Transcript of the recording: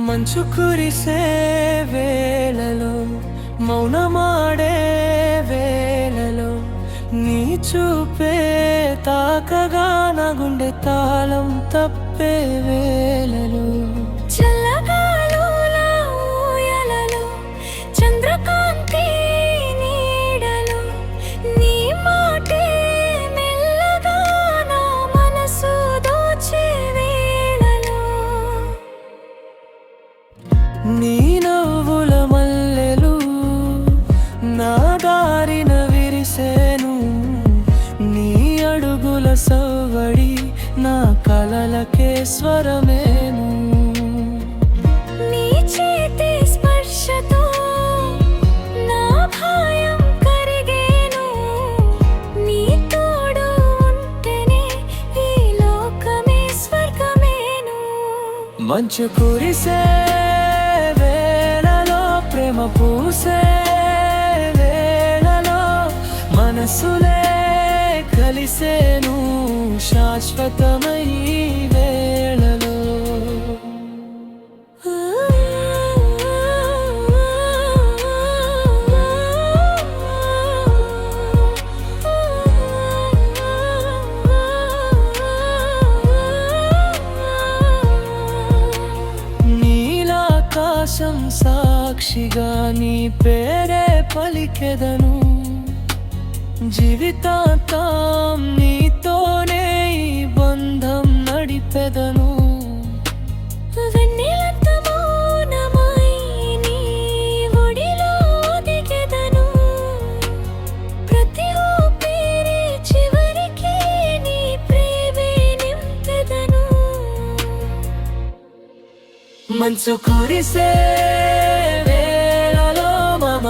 మంచు కురిసే వేళలో మౌనమాడే వేళలో నీ చూపే తాకగా నా గుండె తాళం తప్పే వేళలో చల్లగాలులా ఊయలలో చంద్రకాంతి నీడలో నీ మాటే మెల్లగా నా మనసు దోచే వేళలో నీ నవ్వుల మల్లెలు నా దారిన విరిసేను నీ అడుగుల సవ్వడి నా కలలకే స్వరమేను నీ చేతి స్పర్శతో నా భయం కరిగేను నీ తోడు ఉంటేనే ఈ లోకమే స్వర్గమేను మంచు కురిసే వేళలో ప్రేమ పూసే వేళలో మనసులే కలిసేను శాశ్వతమై వేళలో నీలాకాశం సాక్షిగా నీ పేరే పలికెదను జీవితాంతం నీతోనే ఈ బంధం నడిపెదను వెన్నెలంత మౌనమై నీ ఒడిలో దిగెదను ప్రతి ఊపిరి చివరికి నీ ప్రేమే నింపెదను మంచు కురిసే వేళలో మమ